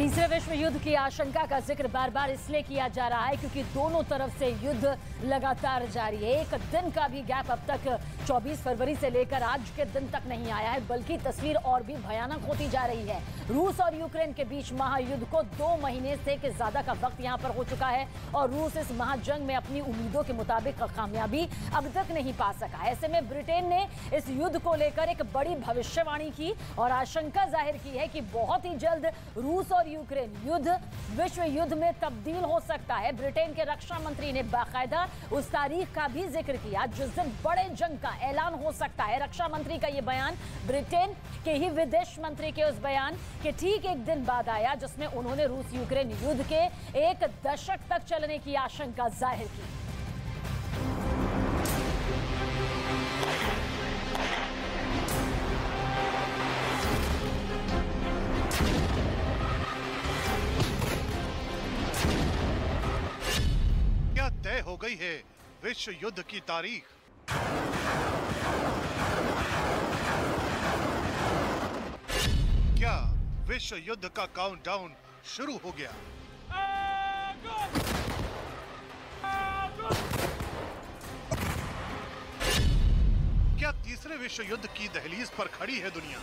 तीसरे विश्व युद्ध की आशंका का जिक्र बार बार इसलिए किया जा रहा है क्योंकि दोनों तरफ से युद्ध लगातार जारी है। एक दिन का भी गैप अब तक 24 फरवरी से लेकर आज के दिन तक नहीं आया है, बल्कि तस्वीर और भी भयानक होती जा रही है। रूस और यूक्रेन के बीच महायुद्ध को 2 महीने से के ज्यादा का वक्त यहां पर हो चुका है और रूस इस महाजंग में अपनी उम्मीदों के मुताबिक कामयाबी अब तक नहीं पा सका। ऐसे में ब्रिटेन ने इस युद्ध को लेकर एक बड़ी भविष्यवाणी की और आशंका जाहिर की है कि बहुत ही जल्द रूस और यूक्रेन युद्ध विश्व युद्ध में तब्दील हो सकता है। ब्रिटेन के रक्षा मंत्री ने बाकायदा उस तारीख का भी जिक्र किया जिस दिन बड़े जंग का ऐलान हो सकता है। रक्षा मंत्री का यह बयान ब्रिटेन के ही विदेश मंत्री के उस बयान के ठीक एक दिन बाद आया जिसमें उन्होंने रूस यूक्रेन युद्ध के 1 दशक तक चलने की आशंका जाहिर की। क्या तय हो गई है विश्व युद्ध की तारीख? क्या विश्व युद्ध का काउंटडाउन शुरू हो गया? क्या तीसरे विश्व युद्ध की दहलीज पर खड़ी है दुनिया?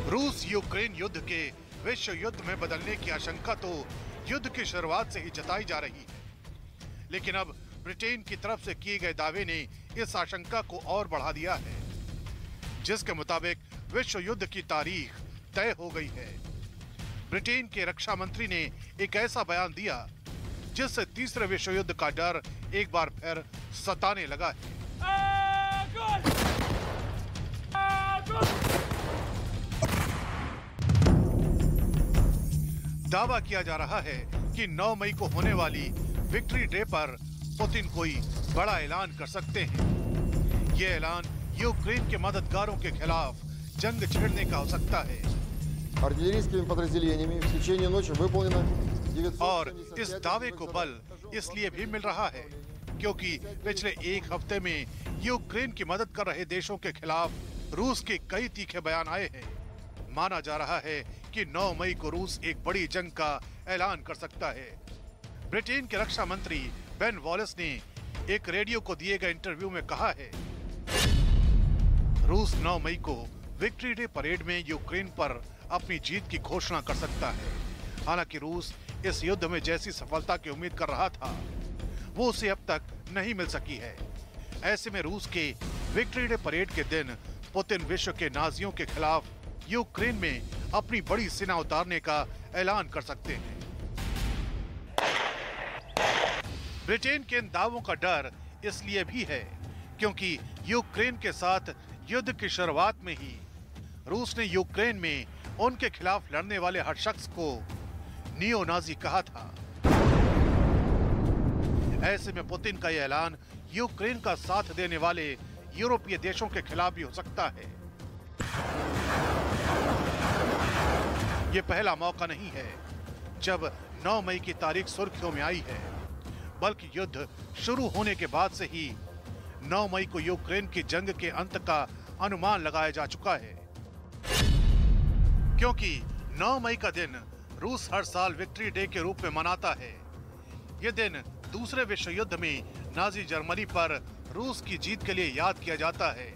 रूस यूक्रेन युद्ध के विश्व युद्ध में बदलने की आशंका तो युद्ध की शुरुआत से ही जताई जा रही है, लेकिन अब ब्रिटेन की तरफ से किए गए दावे ने इस आशंका को और बढ़ा दिया है, जिसके मुताबिक विश्व युद्ध की तारीख तय हो गई है। ब्रिटेन के रक्षा मंत्री ने एक ऐसा बयान दिया जिससे तीसरे विश्व युद्ध का डर एक बार फिर सताने लगा है। दावा किया जा रहा है कि 9 मई को होने वाली विक्ट्री डे पर पुतिन कोई बड़ा ऐलान कर सकते हैं। ये ऐलान यूक्रेन के मददगारों के खिलाफ जंग छेड़ने का हो सकता है और इस दावे को बल इसलिए भी मिल रहा है क्योंकि पिछले एक हफ्ते में यूक्रेन की मदद कर रहे देशों के खिलाफ रूस के कई तीखे बयान आए हैं। माना जा रहा है कि 9 मई को रूस एक बड़ी जंग का ऐलान कर सकता है। ब्रिटेन के रक्षा मंत्री बेन वॉलेस ने एक रेडियो को दिए गए इंटरव्यू में कहा है, रूस 9 मई को विक्ट्री डे परेड में यूक्रेन पर अपनी जीत की घोषणा कर सकता है। हालांकि रूस इस युद्ध में जैसी सफलता की उम्मीद कर रहा था वो उसे अब तक नहीं मिल सकी है। ऐसे में रूस के विक्ट्री डे परेड के दिन पुतिन विश्व के नाजियों के खिलाफ यूक्रेन में अपनी बड़ी सेना उतारने का ऐलान कर सकते हैं। ब्रिटेन के इन दावों का डर इसलिए भी है क्योंकि यूक्रेन के साथ युद्ध की शुरुआत में ही रूस ने यूक्रेन में उनके खिलाफ लड़ने वाले हर शख्स को नियो नाजी कहा था। ऐसे में पुतिन का यह ऐलान यूक्रेन का साथ देने वाले यूरोपीय देशों के खिलाफ भी हो सकता है। ये पहला मौका नहीं है जब 9 मई की तारीख सुर्खियों में आई है, बल्कि युद्ध शुरू होने के बाद से ही 9 मई को यूक्रेन की जंग के अंत का अनुमान लगाया जा चुका है, क्योंकि 9 मई का दिन रूस हर साल विक्ट्री डे के रूप में मनाता है। यह दिन दूसरे विश्व युद्ध में नाजी जर्मनी पर रूस की जीत के लिए याद किया जाता है।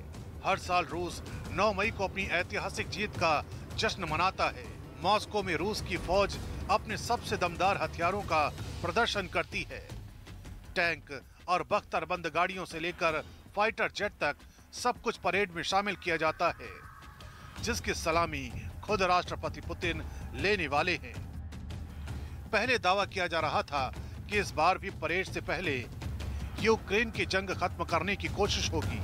हर साल रूस 9 मई को अपनी ऐतिहासिक जीत का जश्न मनाता है। मॉस्को में रूस की फौज अपने सबसे दमदार हथियारों का प्रदर्शन करती है। टैंक और बख्तरबंद गाड़ियों से लेकर फाइटर जेट तक सब कुछ परेड में शामिल किया जाता है, जिसकी सलामी खुद राष्ट्रपति पुतिन लेने वाले हैं। पहले दावा किया जा रहा था कि इस बार भी परेड से पहले यूक्रेन की जंग खत्म करने की कोशिश होगी।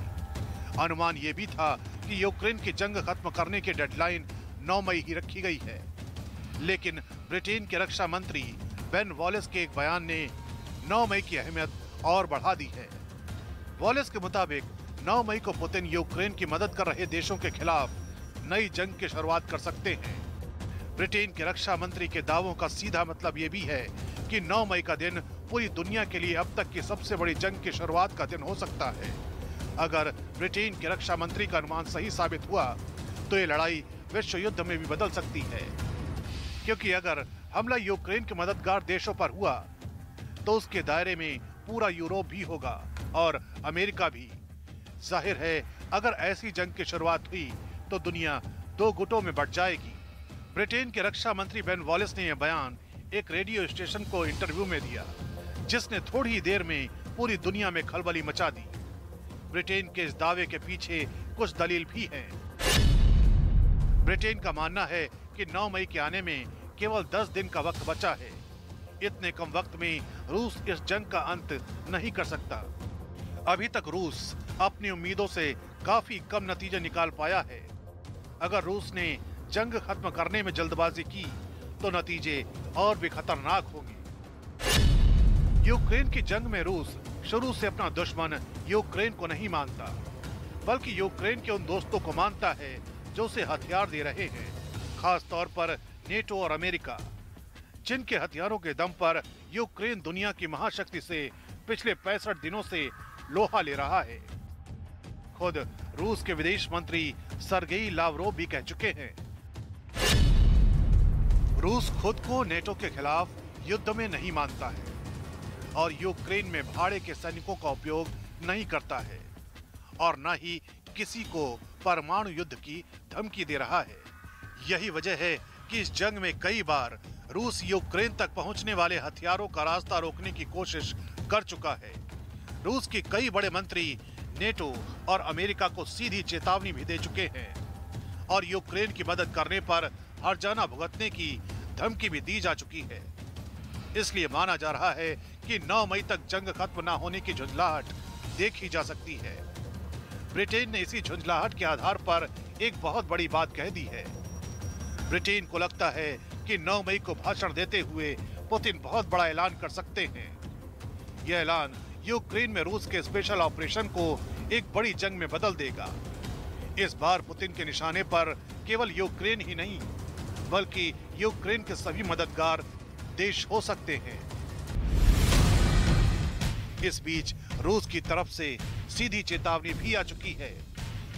अनुमान यह भी था कि यूक्रेन की जंग खत्म करने की डेडलाइन 9 मई ही रखी गई है, लेकिन ब्रिटेन के रक्षा मंत्री बेन वॉलेस के एक बयान ने 9 मई की अहमियत और बढ़ा दी है। वॉलेस के मुताबिक 9 मई को पुतिन यूक्रेन की मदद कर रहे देशों के खिलाफ नई जंग की शुरुआत कर सकते हैं। ब्रिटेन के रक्षा मंत्री के दावों का सीधा मतलब ये भी है कि 9 मई का दिन पूरी दुनिया के लिए अब तक की सबसे बड़ी जंग की शुरुआत का दिन हो सकता है अगर ब्रिटेन के रक्षा मंत्री का अनुमान सही साबित हुआ तो ये लड़ाई विश्व युद्ध में भी बदल सकती है, क्योंकि अगर हमला यूक्रेन के मददगार देशों पर हुआ तो उसके दायरे में पूरा यूरोप भी होगा और अमेरिका भी। जाहिर है अगर ऐसी जंग की शुरुआत हुई तो दुनिया दो गुटों में बंट जाएगी। ब्रिटेन के रक्षा मंत्री बेन वॉलिस ने यह बयान एक रेडियो स्टेशन को इंटरव्यू में दिया, जिसने थोड़ी ही देर में पूरी दुनिया में खलबली मचा दी। ब्रिटेन के इस दावे के पीछे कुछ दलील भी है। ब्रिटेन का मानना है कि 9 मई के आने में केवल 10 दिन का वक्त बचा है। इतने कम वक्त में रूस इस जंग का अंत नहीं कर सकता। अभी तक रूस अपनी उम्मीदों से काफी कम नतीजे निकाल पाया है। अगर रूस ने जंग खत्म करने में जल्दबाजी की तो नतीजे और भी खतरनाक होंगे। यूक्रेन की जंग में रूस शुरू से अपना दुश्मन यूक्रेन को नहीं मानता, बल्कि यूक्रेन के उन दोस्तों को मानता है जो उसे हथियार दे रहे हैं, खास तौर पर नेटो और अमेरिका, जिनके हथियारों के दम पर यूक्रेन दुनिया की महाशक्ति से पिछले 65 दिनों से लोहा ले रहा है। खुद रूस के विदेश मंत्री सर्गेई लावरोव भी कह चुके हैं, रूस खुद को नेटो के खिलाफ युद्ध में नहीं मानता है और यूक्रेन में भाड़े के सैनिकों का उपयोग नहीं करता है और न ही किसी को परमाणु युद्ध की धमकी दे रहा है। यही वजह है कि इस जंग में कई बार रूस यूक्रेन तक पहुंचने वाले हथियारों का रास्ता रोकने की कोशिश कर चुका है। रूस के कई बड़े मंत्री नेटो और अमेरिका को सीधी चेतावनी भी दे चुके हैं और यूक्रेन की मदद करने पर हर्जाना भुगतने की धमकी भी दी जा चुकी है। इसलिए माना जा रहा है कि 9 मई तक जंग खत्म न होने की झुंझलाहट देखी जा सकती है। ब्रिटेन ने इसी झुंझलाहट के आधार पर एक बहुत बड़ी बात कह दी है। ब्रिटेन को लगता है कि 9 मई को भाषण देते हुए पुतिन बहुत बड़ा ऐलान कर सकते हैं। यह ऐलान यूक्रेन में रूस के स्पेशल ऑपरेशन को एक बड़ी जंग में बदल देगा। इस बार पुतिन के निशाने पर केवल यूक्रेन ही नहीं, बल्कि यूक्रेन के सभी मददगार देश हो सकते हैं। इस बीच रूस की तरफ से सीधी चेतावनी भी आ चुकी है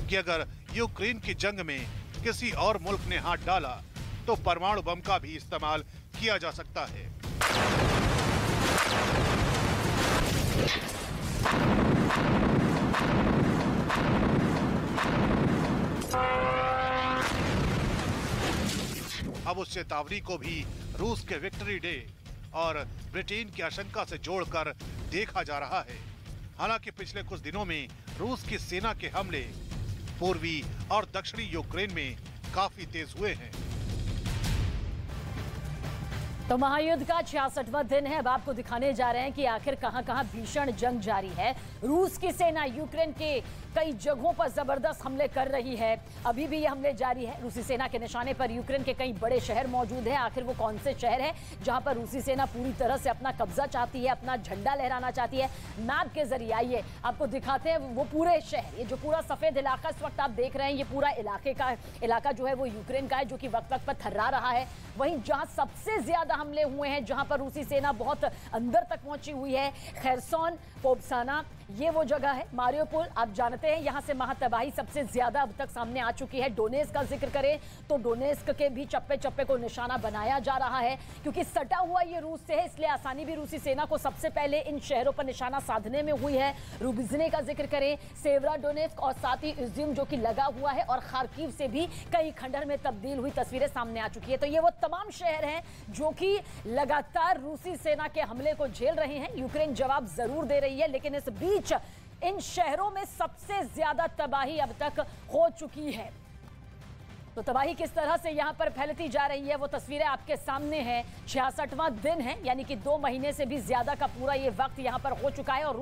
कि अगर यूक्रेन की जंग में किसी और मुल्क ने हाथ डाला तो परमाणु बम का भी इस्तेमाल किया जा सकता है। अब उस चेतावनी को भी रूस के विक्ट्री डे और ब्रिटेन की आशंका से जोड़कर देखा जा रहा है। हालांकि पिछले कुछ दिनों में रूस की सेना के हमले पूर्वी और दक्षिणी यूक्रेन में काफी तेज हुए हैं। तो महायुद्ध का 66वां दिन है। अब आपको दिखाने जा रहे हैं कि आखिर कहां-कहां भीषण जंग जारी है। रूस की सेना यूक्रेन के कई जगहों पर जबरदस्त हमले कर रही है। अभी भी ये हमले जारी है। रूसी सेना के निशाने पर यूक्रेन के कई बड़े शहर मौजूद हैं। आखिर वो कौन से शहर है जहां पर रूसी सेना पूरी तरह से अपना कब्जा चाहती है, अपना झंडा लहराना चाहती है? मैप के जरिए आइए आपको दिखाते हैं वो पूरे शहर। ये जो पूरा सफेद इलाका इस वक्त आप देख रहे हैं, ये पूरा इलाका जो है वो यूक्रेन का है, जो कि वक्त वक्त पर थर्रा रहा है। वहीं जहां सबसे ज्यादा हमले हुए हैं, जहां पर रूसी सेना बहुत अंदर तक पहुंची हुई है, खैरसोन, पोबसाना, ये वो जगह है। मारियोपोल आप जानते हैं, यहां से महातबाही सबसे ज्यादा अब तक सामने आ चुकी है। डोनेस्क का जिक्र करें तो डोनेस्क के भी चप्पे चप्पे को निशाना बनाया जा रहा है, क्योंकि सटा हुआ ये रूस से है, इसलिए आसानी भी रूसी सेना को सबसे पहले इन शहरों पर निशाना साधने में हुई है। रुबिजने का जिक्र करें, सेवरा डोनेस्क और साथ ही इज्यूम जो कि लगा हुआ है, और खार्किव से भी कई खंडहर में तब्दील हुई तस्वीरें सामने आ चुकी है। तो ये वो तमाम शहर हैं जो कि लगातार रूसी सेना के हमले को झेल रहे हैं। यूक्रेन जवाब जरूर दे रही है, लेकिन इस बीच इन शहरों में सबसे ज्यादा तबाही अब तक हो चुकी है। तो तबाही किस तरह से यहां पर फैलती जा रही है वो तस्वीरें आपके सामने हैं। 66वां दिन है, यानी कि 2 महीने से भी ज्यादा का पूरा ये वक्त यहां पर हो चुका है और